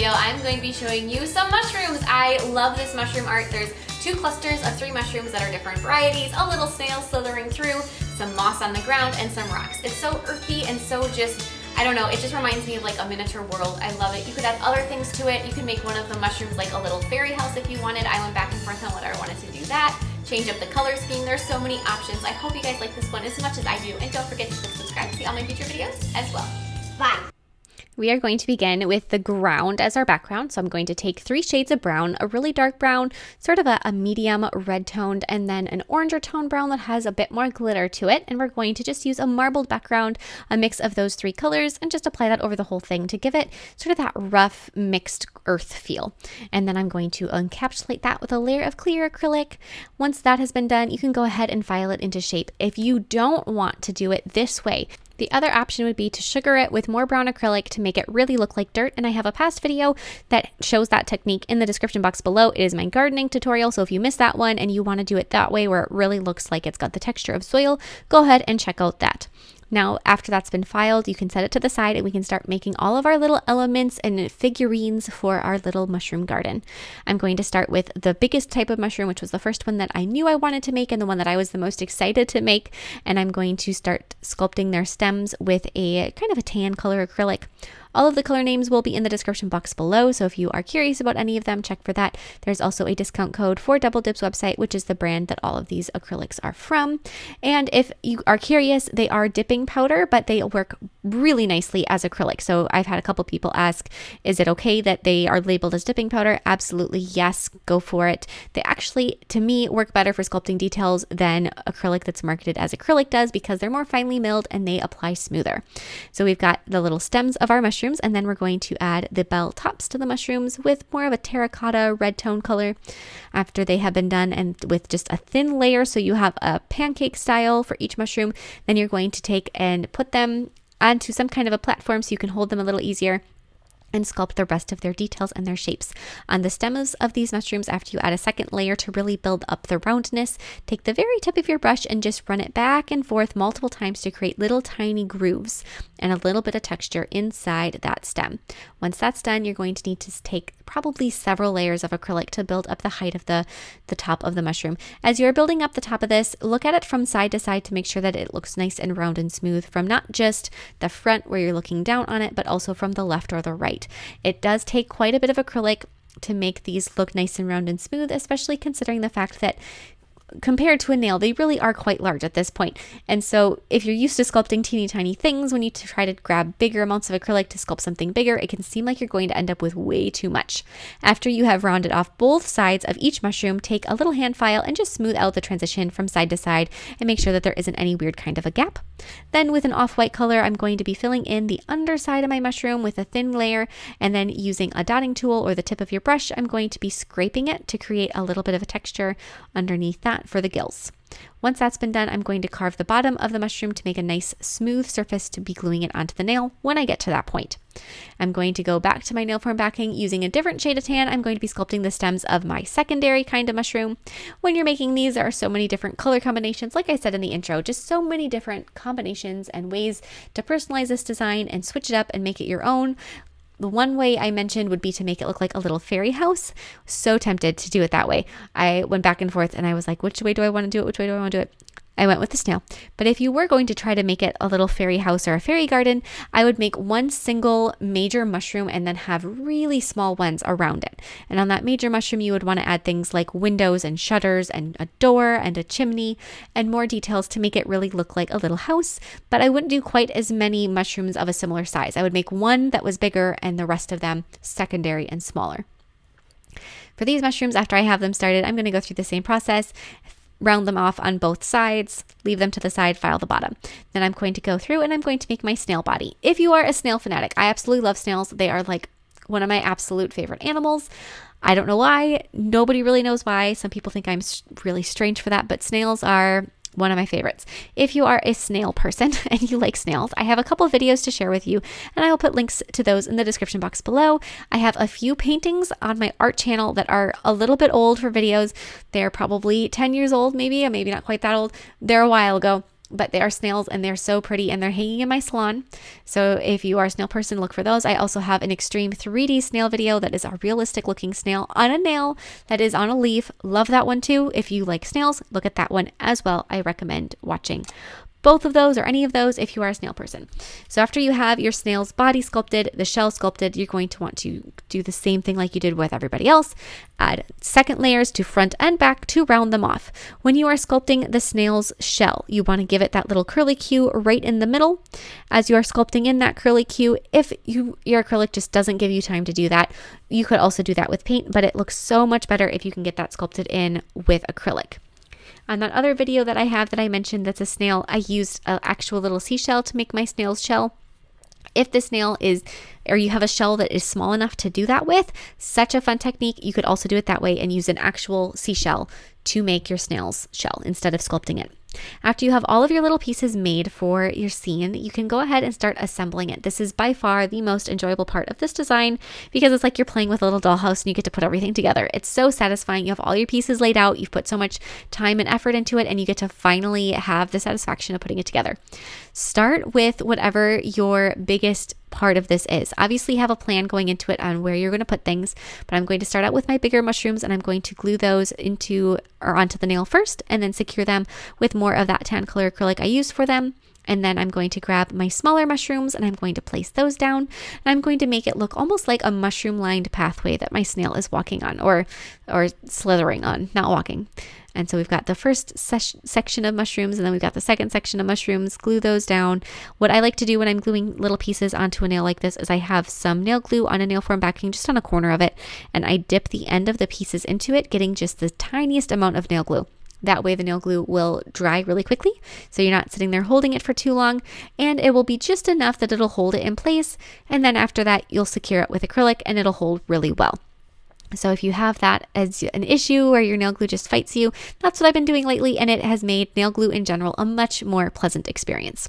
video, I'm going to be showing you some mushrooms. I love this mushroom art. There's 2 clusters of 3 mushrooms that are different varieties, a little snail slithering through, some moss on the ground, and some rocks. It's so earthy and so just, I don't know, it just reminds me of like a miniature world. I love it. You could add other things to it. You could make one of the mushrooms like a little fairy house if you wanted. I went back and forth on whether I wanted to do that. Change up the color scheme. There's so many options. I hope you guys like this one as much as I do. And don't forget to subscribe to see all my future videos as well. Bye. We are going to begin with the ground as our background. So I'm going to take 3 shades of brown, a really dark brown, sort of a medium red toned, and then an oranger tone brown that has a bit more glitter to it. And we're going to just use a marbled background, a mix of those 3 colors, and just apply that over the whole thing to give it sort of that rough mixed earth feel. And then I'm going to encapsulate that with a layer of clear acrylic. Once that has been done, you can go ahead and file it into shape. If you don't want to do it this way, the other option would be to sugar it with more brown acrylic to make it really look like dirt. And I have a past video that shows that technique in the description box below. It is my gardening tutorial. So if you missed that one and you want to do it that way where it really looks like it's got the texture of soil, go ahead and check out that. Now, after that's been filed, you can set it to the side and we can start making all of our little elements and figurines for our little mushroom garden. I'm going to start with the biggest type of mushroom, which was the first one that I knew I wanted to make and the one that I was the most excited to make. And I'm going to start sculpting their stems with a kind of a tan color acrylic. All of the color names will be in the description box below, so if you are curious about any of them, check for that. There's also a discount code for Double Dib's website, which is the brand that all of these acrylics are from. And if you are curious, they are dipping powder, but they work really nicely as acrylic. So I've had a couple people ask, is it okay that they are labeled as dipping powder? Absolutely, yes, go for it. They actually, to me, work better for sculpting details than acrylic that's marketed as acrylic does because they're more finely milled and they apply smoother. So we've got the little stems of our mushrooms, and then we're going to add the bell tops to the mushrooms with more of a terracotta red tone color after they have been done, and with just a thin layer so you have a pancake style for each mushroom. Then you're going to take and put them onto some kind of a platform so you can hold them a little easier and sculpt the rest of their details and their shapes. On the stems of these mushrooms, after you add a second layer to really build up the roundness, take the very tip of your brush and just run it back and forth multiple times to create little tiny grooves and a little bit of texture inside that stem. Once that's done, you're going to need to take probably several layers of acrylic to build up the height of the top of the mushroom. As you're building up the top of this, look at it from side to side to make sure that it looks nice and round and smooth from not just the front where you're looking down on it, but also from the left or the right. It does take quite a bit of acrylic to make these look nice and round and smooth, especially considering the fact that compared to a nail, they really are quite large at this point. And so if you're used to sculpting teeny tiny things, when you try to grab bigger amounts of acrylic to sculpt something bigger, it can seem like you're going to end up with way too much. After you have rounded off both sides of each mushroom, take a little hand file and just smooth out the transition from side to side and make sure that there isn't any weird kind of a gap. Then with an off-white color, I'm going to be filling in the underside of my mushroom with a thin layer, and then using a dotting tool or the tip of your brush, I'm going to be scraping it to create a little bit of a texture underneath that for the gills. Once that's been done, I'm going to carve the bottom of the mushroom to make a nice smooth surface to be gluing it onto the nail when I get to that point. I'm going to go back to my nail form backing using a different shade of tan. I'm going to be sculpting the stems of my secondary kind of mushroom. When you're making these, there are so many different color combinations. Like I said in the intro, just so many different combinations and ways to personalize this design and switch it up and make it your own. The one way I mentioned would be to make it look like a little fairy house. So tempted to do it that way. I went back and forth and I was like, which way do I want to do it? Which way do I want to do it? I went with the snail. But if you were going to try to make it a little fairy house or a fairy garden, I would make one single major mushroom and then have really small ones around it. And on that major mushroom, you would want to add things like windows and shutters and a door and a chimney and more details to make it really look like a little house. But I wouldn't do quite as many mushrooms of a similar size. I would make one that was bigger and the rest of them secondary and smaller. For these mushrooms, after I have them started, I'm going to go through the same process. Round them off on both sides, leave them to the side, file the bottom. Then I'm going to go through and I'm going to make my snail body. If you are a snail fanatic, I absolutely love snails. They are like one of my absolute favorite animals. I don't know why. Nobody really knows why. Some people think I'm really strange for that, but snails are one of my favorites. If you are a snail person and you like snails, I have a couple videos to share with you, and I will put links to those in the description box below. I have a few paintings on my art channel that are a little bit old for videos. They're probably 10 years old, maybe, or maybe not quite that old. They're a while ago. but they are snails and they're so pretty and they're hanging in my salon. So if you are a snail person, look for those. I also have an extreme 3D snail video that is a realistic looking snail on a nail that is on a leaf. Love that one too. If you like snails, look at that one as well. I recommend watching both of those or any of those if you are a snail person. So after you have your snail's body sculpted, the shell sculpted, you're going to want to do the same thing like you did with everybody else. Add second layers to front and back to round them off. When you are sculpting the snail's shell, you want to give it that little curly cue right in the middle. As you are sculpting in that curly cue, if your acrylic just doesn't give you time to do that, you could also do that with paint, but it looks so much better if you can get that sculpted in with acrylic. On that other video that I have that I mentioned that's a snail, I used an actual little seashell to make my snail's shell. If the snail is, or you have a shell that is small enough to do that with, such a fun technique. You could also do it that way and use an actual seashell to make your snail's shell instead of sculpting it. After you have all of your little pieces made for your scene, you can go ahead and start assembling it. This is by far the most enjoyable part of this design because it's like you're playing with a little dollhouse and you get to put everything together. It's so satisfying. You have all your pieces laid out. You've put so much time and effort into it and you get to finally have the satisfaction of putting it together. Start with whatever your biggest part of this is. Obviously have a plan going into it on where you're going to put things, but I'm going to start out with my bigger mushrooms and I'm going to glue those into or onto the nail first and then secure them with more of that tan color acrylic I used for them. And then I'm going to grab my smaller mushrooms and I'm going to place those down. And I'm going to make it look almost like a mushroom lined pathway that my snail is walking on or slithering on, not walking. And so we've got the first section of mushrooms and then we've got the second section of mushrooms, glue those down. What I like to do when I'm gluing little pieces onto a nail like this is I have some nail glue on a nail form backing just on a corner of it. And I dip the end of the pieces into it, getting just the tiniest amount of nail glue. That way the nail glue will dry really quickly, so you're not sitting there holding it for too long, and it will be just enough that it'll hold it in place, and then after that you'll secure it with acrylic and it'll hold really well. So if you have that as an issue or your nail glue just fights you, that's what I've been doing lately, and it has made nail glue in general a much more pleasant experience.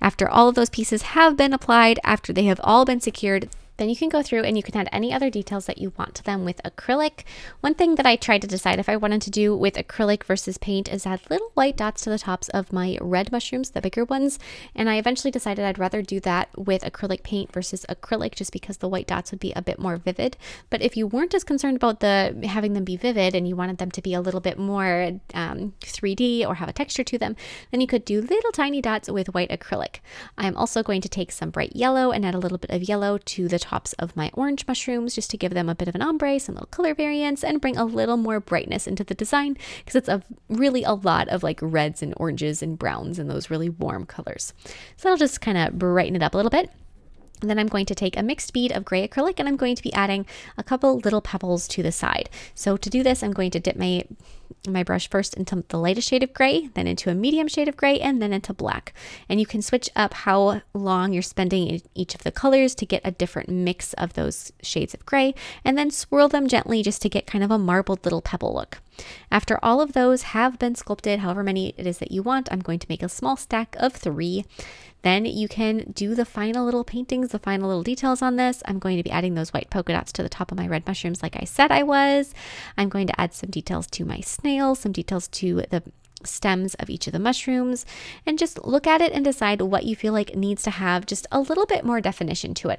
After all of those pieces have been applied, after they have all been secured, then you can go through and you can add any other details that you want to them with acrylic. One thing that I tried to decide if I wanted to do with acrylic versus paint is add little white dots to the tops of my red mushrooms, the bigger ones. And I eventually decided I'd rather do that with acrylic paint versus acrylic just because the white dots would be a bit more vivid. But if you weren't as concerned about having them be vivid and you wanted them to be a little bit more 3D or have a texture to them, then you could do little tiny dots with white acrylic. I'm also going to take some bright yellow and add a little bit of yellow to the tops of my orange mushrooms just to give them a bit of an ombre, some little color variants, and bring a little more brightness into the design because it's really a lot of like reds and oranges and browns and those really warm colors. So that'll just kind of brighten it up a little bit. And then I'm going to take a mixed bead of gray acrylic and I'm going to be adding a couple little pebbles to the side. So to do this, I'm going to dip my brush first into the lightest shade of gray, then into a medium shade of gray, and then into black. And you can switch up how long you're spending in each of the colors to get a different mix of those shades of gray, and then swirl them gently just to get kind of a marbled little pebble look. After all of those have been sculpted, however many it is that you want, I'm going to make a small stack of 3. Then you can do the final little paintings, the final little details on this. I'm going to be adding those white polka dots to the top of my red mushrooms like I said I was. I'm going to add some details to my snail, some details to the stems of each of the mushrooms, and just look at it and decide what you feel like needs to have just a little bit more definition to it,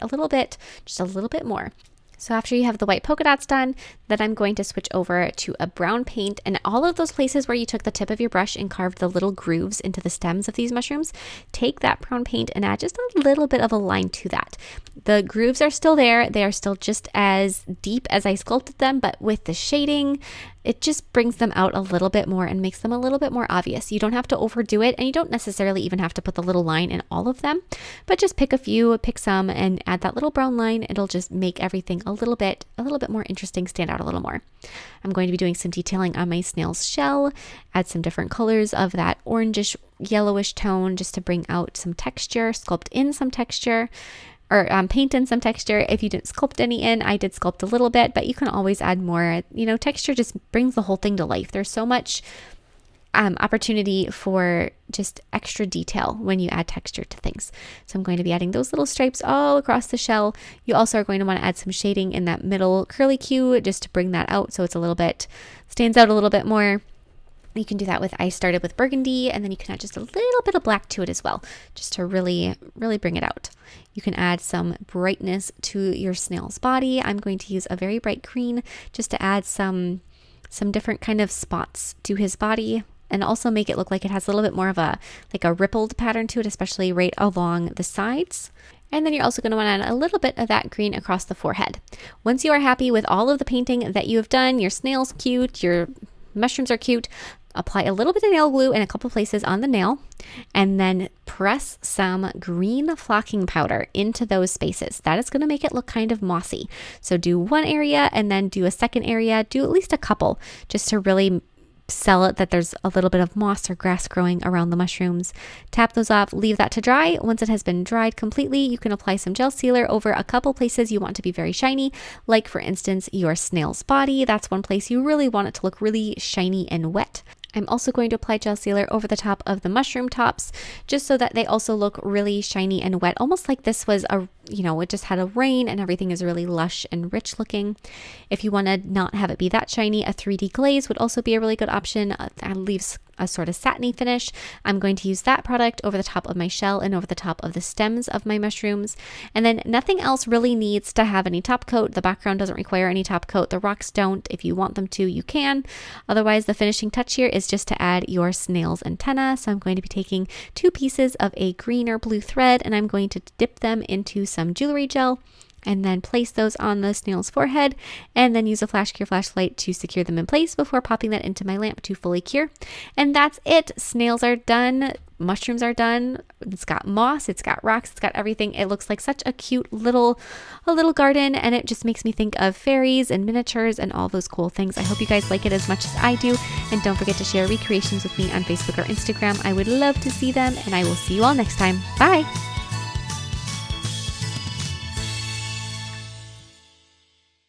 just a little bit more. So after you have the white polka dots done, then I'm going to switch over to a brown paint, and all of those places where you took the tip of your brush and carved the little grooves into the stems of these mushrooms, take that brown paint and add just a little bit of a line to that. The grooves are still there. They are still just as deep as I sculpted them, but with the shading, it just brings them out a little bit more and makes them a little bit more obvious. You don't have to overdo it, and you don't necessarily even have to put the little line in all of them, but just pick some and add that little brown line. It'll just make everything a little bit more interesting, stand out a little more. I'm going to be doing some detailing on my snail's shell, add some different colors of that orangish yellowish tone just to bring out some texture, sculpt in some texture, or paint in some texture. If you didn't sculpt any in, I did sculpt a little bit, but you can always add more. Texture just brings the whole thing to life. There's so much opportunity for just extra detail when you add texture to things. So I'm going to be adding those little stripes all across the shell. You also are going to want to add some shading in that middle curly cue just to bring that out so it's stands out a little bit more. You can do that with, I started with burgundy, and then you can add just a little bit of black to it as well, just to really, really bring it out. You can add some brightness to your snail's body. I'm going to use a very bright green just to add some different kind of spots to his body, and also make it look like it has a little bit more of a rippled pattern to it, especially right along the sides. And then you're also going to want to add a little bit of that green across the forehead. Once you are happy with all of the painting that you have done, your snail's cute, your mushrooms are cute, apply a little bit of nail glue in a couple places on the nail, and then press some green flocking powder into those spaces. That is going to make it look kind of mossy. So do one area and then do a second area, do at least a couple, just to really sell it that there's a little bit of moss or grass growing around the mushrooms. Tap those off, leave that to dry. Once it has been dried completely, you can apply some gel sealer over a couple places you want to be very shiny, like for instance your snail's body. That's one place you really want it to look really shiny and wet. I'm also going to apply gel sealer over the top of the mushroom tops, just so that they also look really shiny and wet, almost like this was it just had a rain and everything is really lush and rich looking. If you want to not have it be that shiny, a 3D glaze would also be a really good option. That leaves a sort of satiny finish. I'm going to use that product over the top of my shell and over the top of the stems of my mushrooms. And then nothing else really needs to have any top coat. The background doesn't require any top coat. The rocks don't. If you want them to, you can. Otherwise, the finishing touch here is just to add your snail's antenna. So I'm going to be taking 2 pieces of a green or blue thread, and I'm going to dip them into some jewelry gel, and then place those on the snail's forehead, and then use a flash cure flashlight to secure them in place before popping that into my lamp to fully cure. And that's it. Snails are done. Mushrooms are done. It's got moss, it's got rocks, it's got everything. It looks like such a cute little garden, and it just makes me think of fairies and miniatures and all those cool things. I hope you guys like it as much as I do, and don't forget to share recreations with me on Facebook or Instagram. I would love to see them, and I will see you all next time. Bye!